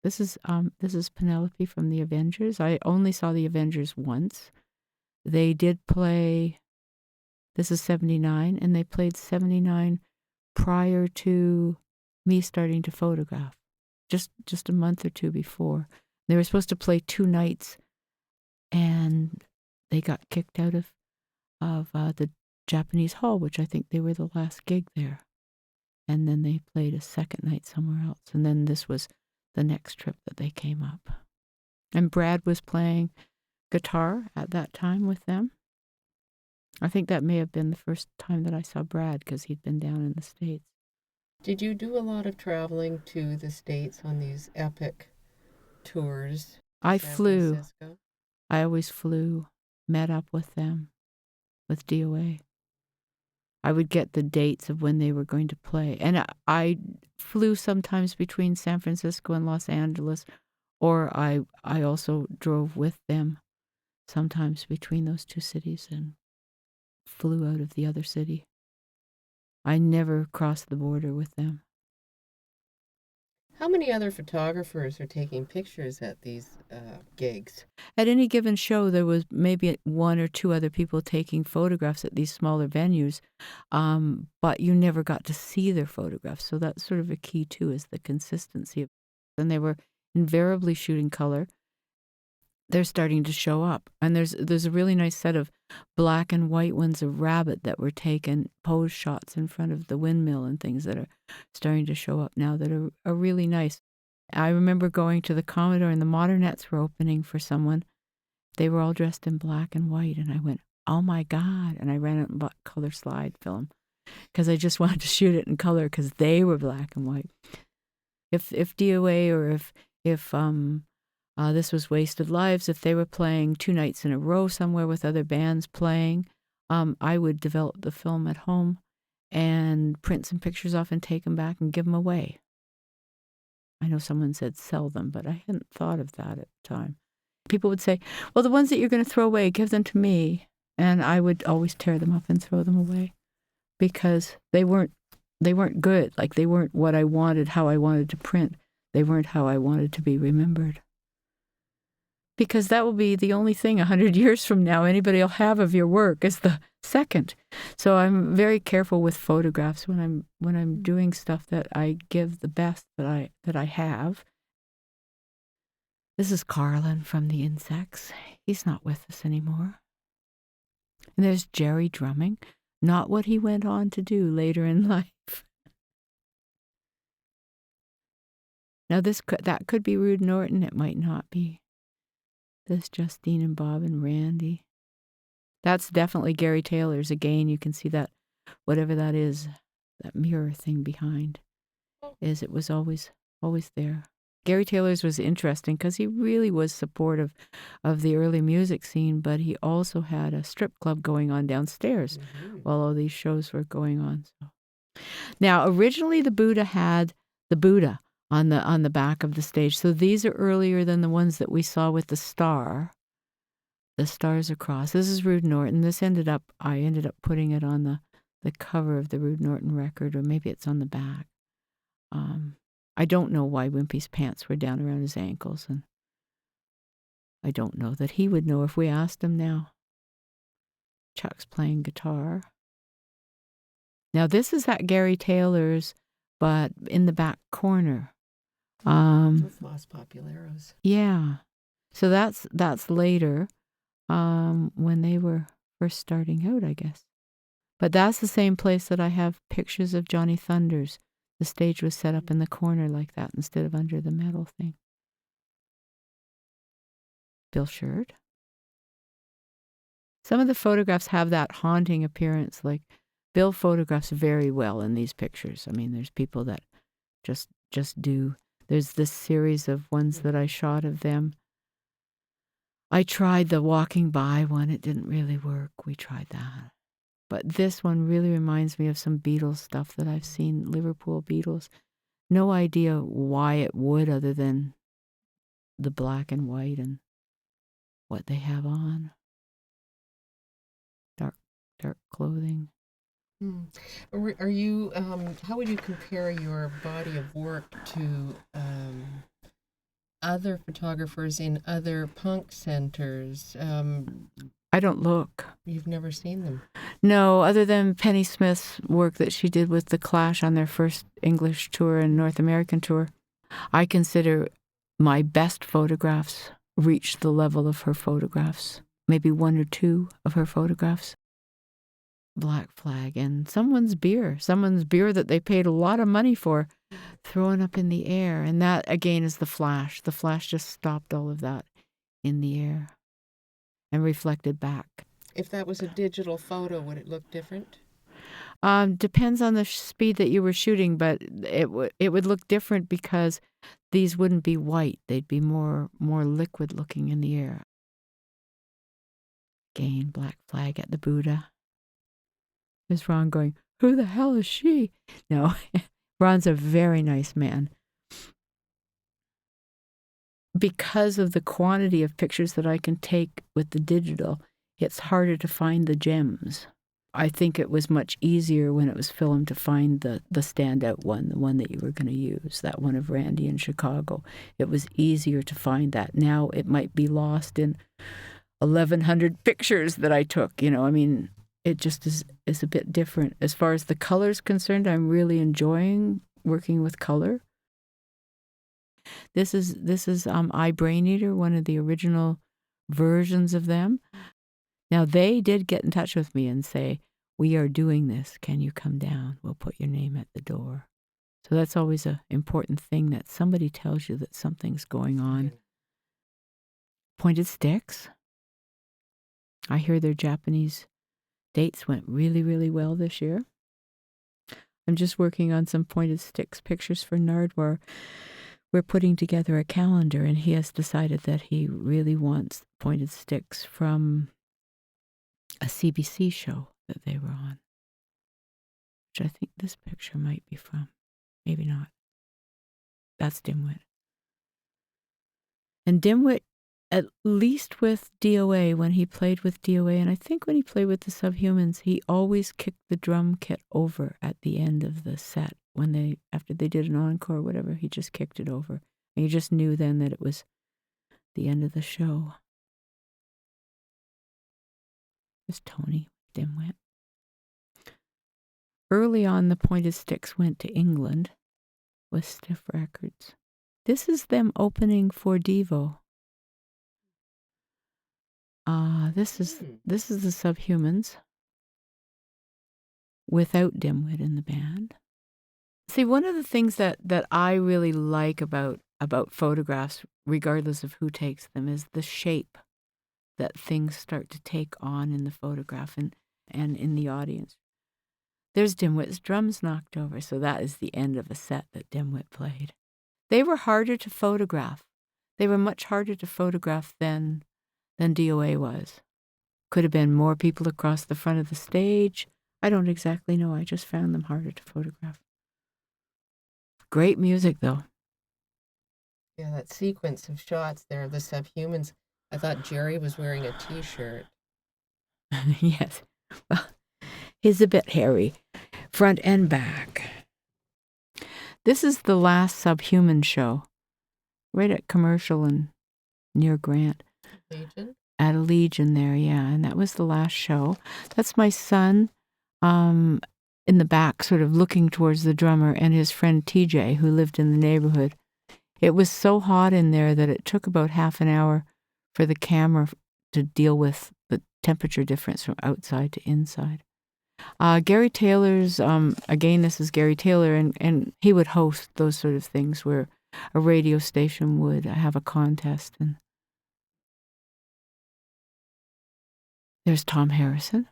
This is Penelope from the Avengers. I only saw the Avengers once. They did play. This is 79, and they played 79 prior to me starting to photograph. Just a month or two before. They were supposed to play 2 nights, and they got kicked out of the Japanese Hall, which I think they were the last gig there. And then they played a second night somewhere else. And then this was the next trip that they came up. And Brad was playing guitar at that time with them. I think that may have been the first time that I saw Brad because he'd been down in the States. Did you do a lot of traveling to the States on these epic tours to I San flew. Francisco? I always flew, met up with them, with DOA. I would get the dates of when they were going to play. And I flew sometimes between San Francisco and Los Angeles, or I also drove with them sometimes between those two cities and flew out of the other city. I never crossed the border with them. How many other photographers are taking pictures at these gigs? At any given show, there was maybe 1 or 2 other people taking photographs at these smaller venues, but you never got to see their photographs. So that's sort of a key, too, is the consistency. And they were invariably shooting color. They're starting to show up. And there's a really nice set of black and white ones of Rabbit that were taken, pose shots in front of the windmill and things that are starting to show up now that are really nice. I remember going to the Commodore and the Modernettes were opening for someone. They were all dressed in black and white, and I went, oh my God. And I ran out and bought color slide film because I just wanted to shoot it in color because they were black and white. If DOA or if this was Wasted Lives, if they were playing 2 nights in a row somewhere with other bands playing, I would develop the film at home and print some pictures off and take them back and give them away. I know someone said sell them, but I hadn't thought of that at the time. People would say, well, the ones that you're going to throw away, give them to me. And I would always tear them up and throw them away because they weren't good. Like they weren't what I wanted, how I wanted to print. They weren't how I wanted to be remembered. Because that will be the only thing 100 years from now anybody will have of your work is the second. So I'm very careful with photographs when I'm doing stuff that I give the best that I have. This is Carlin from the Insects. He's not with us anymore. And there's Jerry drumming, not what he went on to do later in life. Now that could be Rude Norton, it might not be. This Justine and Bob and Randy. That's definitely Gary Taylor's. Again, you can see that, whatever that is, that mirror thing behind, it was always there. Gary Taylor's was interesting because he really was supportive of the early music scene, but he also had a strip club going on downstairs while all these shows were going on. So. Now, originally the Buddha had the Buddha on the back of the stage. So these are earlier than the ones that we saw with the star. The stars across. This is Rude Norton. I ended up putting it on the cover of the Rude Norton record, or maybe it's on the back. I don't know why Wimpy's pants were down around his ankles, and I don't know that he would know if we asked him now. Chuck's playing guitar. Now this is at Gary Taylor's, but in the back corner. With Los Popularos. Yeah. So that's later, when they were first starting out, I guess. But that's the same place that I have pictures of Johnny Thunders. The stage was set up in the corner like that instead of under the metal thing. Bill Sherd. Some of the photographs have that haunting appearance. Like Bill photographs very well in these pictures. I mean, there's people that just do. There's this series of ones that I shot of them. I tried the walking by one. It didn't really work. We tried that. But this one really reminds me of some Beatles stuff that I've seen, Liverpool Beatles. No idea why it would, other than the black and white and what they have on. Dark clothing. Are you? How would you compare your body of work to other photographers in other punk centers. I don't look. You've never seen them. No, other than Penny Smith's work that she did with The Clash on their first English tour and North American tour. I consider my best photographs reached the level of her photographs. Maybe one or two of her photographs. Black Flag and someone's beer that they paid a lot of money for, thrown up in the air. And that, again, is the flash. The flash just stopped all of that in the air and reflected back. If that was a digital photo, would it look different? Depends on the speed that you were shooting, but it would look different because these wouldn't be white. They'd be more liquid looking in the air. Again, Black Flag at the Buddha. There's Ron going, who the hell is she? No, Ron's a very nice man. Because of the quantity of pictures that I can take with the digital, it's harder to find the gems. I think it was much easier when it was filmed to find the standout one, the one that you were going to use, that one of Randy in Chicago. It was easier to find that. Now it might be lost in 1,100 pictures that I took. I mean, it just is a bit different. As far as the color's concerned, I'm really enjoying working with color. This is iBrainEater, one of the original versions of them. Now, they did get in touch with me and say, we are doing this. Can you come down? We'll put your name at the door. So that's always an important thing, that somebody tells you that something's going on. Pointed sticks. I hear their Japanese dates went really, really well this year. I'm just working on some pointed sticks pictures for Nardwar. We're putting together a calendar, and he has decided that he really wants pointed sticks from a CBC show that they were on, which I think this picture might be from. Maybe not. That's Dimwit. And Dimwit, at least with DOA, when he played with DOA, and I think when he played with the Subhumans, he always kicked the drum kit over at the end of the set. After they did an encore or whatever, he just kicked it over. And you just knew then that it was the end of the show. There's Tony Dimwit. Early on, the pointed sticks went to England with Stiff Records. This is them opening for Devo. This is the Subhumans without Dimwit in the band. See, one of the things that I really like about photographs, regardless of who takes them, is the shape that things start to take on in the photograph and in the audience. There's Dimwit's drums knocked over, so that is the end of a set that Dimwit played. They were harder to photograph. They were much harder to photograph than DOA was. Could have been more people across the front of the stage. I don't exactly know. I just found them harder to photograph. Great music, though. Yeah, that sequence of shots there of the Subhumans. I thought Jerry was wearing a T-shirt. Yes. Well, he's a bit hairy, front and back. This is the last Subhuman show, right at Commercial and near Grant. Legion? At a Legion there, yeah. And that was the last show. That's my son in the back, sort of looking towards the drummer, and his friend TJ, who lived in the neighborhood. It was so hot in there that it took about half an hour for the camera to deal with the temperature difference from outside to inside. Gary Taylor's, again, this is Gary Taylor, and he would host those sort of things where a radio station would have a contest. And there's Tom Harrison.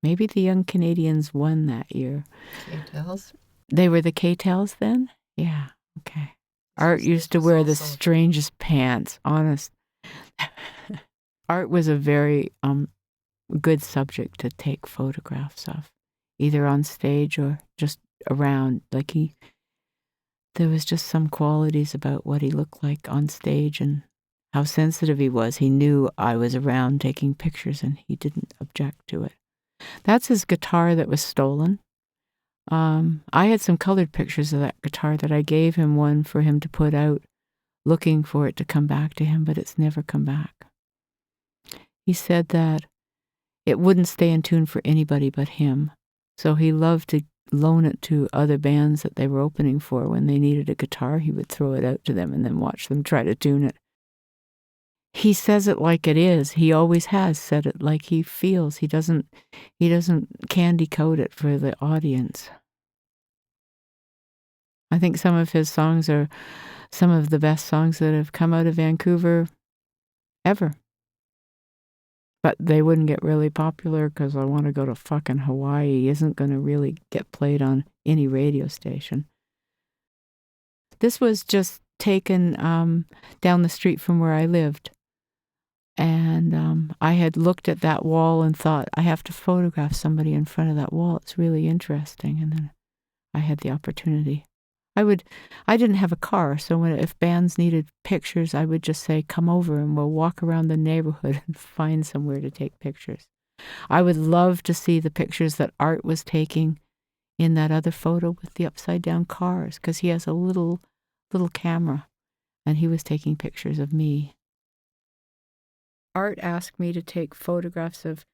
Maybe the Young Canadians won that year. K-Tels? They were the K-Tels then? Yeah, okay. Art used to wear the strangest pants, honest. Art was a very good subject to take photographs of, either on stage or just around. There was just some qualities about what he looked like on stage and how sensitive he was. He knew I was around taking pictures and he didn't object to it. That's his guitar that was stolen. I had some colored pictures of that guitar that I gave him one for him to put out, looking for it to come back to him, but it's never come back. He said that it wouldn't stay in tune for anybody but him, so he loved to loan it to other bands that they were opening for. When they needed a guitar, he would throw it out to them and then watch them try to tune it. He says it like it is. He always has said it like he feels. He doesn't candy coat it for the audience. I think some of his songs are some of the best songs that have come out of Vancouver ever. But they wouldn't get really popular because I Want to Go to Fucking Hawaii isn't going to really get played on any radio station. This was just taken down the street from where I lived. And I had looked at that wall and thought, I have to photograph somebody in front of that wall. It's really interesting. And then I had the opportunity. I didn't have a car, so if bands needed pictures, I would just say, come over and we'll walk around the neighborhood and find somewhere to take pictures. I would love to see the pictures that Art was taking in that other photo with the upside down cars, because he has a little camera, and he was taking pictures of me. Art asked me to take photographs of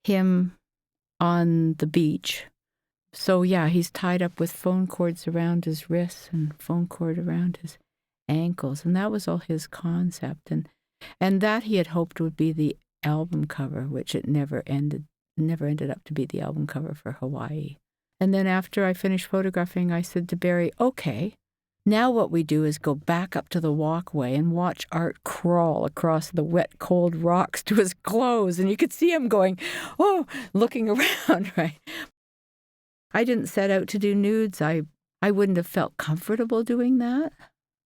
him on the beach. So yeah, he's tied up with phone cords around his wrists and phone cord around his ankles, and that was all his concept, and that he had hoped would be the album cover, which it never ended up to be the album cover for Hawaii. And then after I finished photographing, I said to Barry, okay, now what we do is go back up to the walkway and watch Art crawl across the wet, cold rocks to his clothes, and you could see him going, oh, looking around, right? I didn't set out to do nudes. I wouldn't have felt comfortable doing that.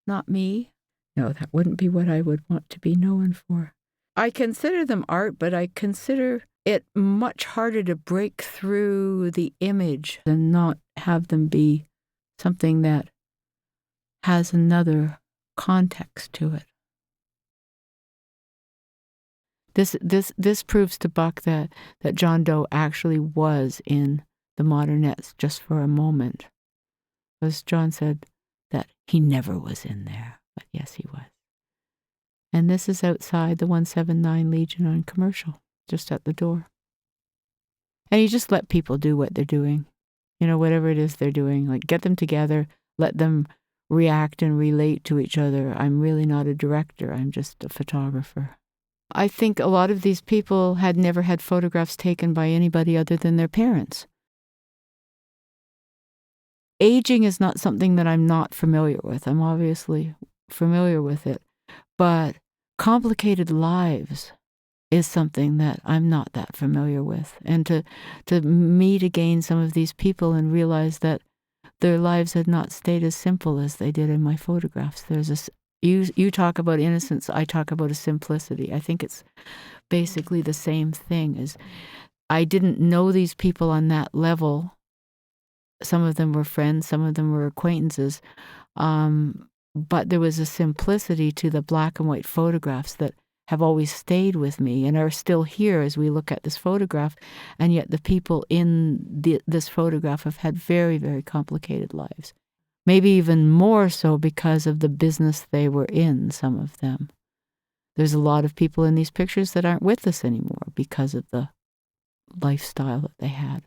Not me. No, that wouldn't be what I would want to be known for. I consider them art, but I consider it much harder to break through the image than not have them be something that has another context to it. This proves to Buck that John Doe actually was in the Modernettes just for a moment. As John said, that he never was in there, but yes, he was. And this is outside the 179 Legion on Commercial, just at the door. And you just let people do what they're doing. You know, whatever it is they're doing, like get them together, let them react and relate to each other. I'm really not a director, I'm just a photographer. I think a lot of these people had never had photographs taken by anybody other than their parents. Aging is not something that I'm not familiar with. I'm obviously familiar with it. But complicated lives is something that I'm not that familiar with. And to meet again some of these people and realize that their lives had not stayed as simple as they did in my photographs. You talk about innocence, I talk about a simplicity. I think it's basically the same thing. As I didn't know these people on that level. Some of them were friends, some of them were acquaintances, but there was a simplicity to the black and white photographs that have always stayed with me and are still here as we look at this photograph, and yet the people in this photograph have had very, very complicated lives. Maybe even more so because of the business they were in, some of them. There's a lot of people in these pictures that aren't with us anymore because of the lifestyle that they had.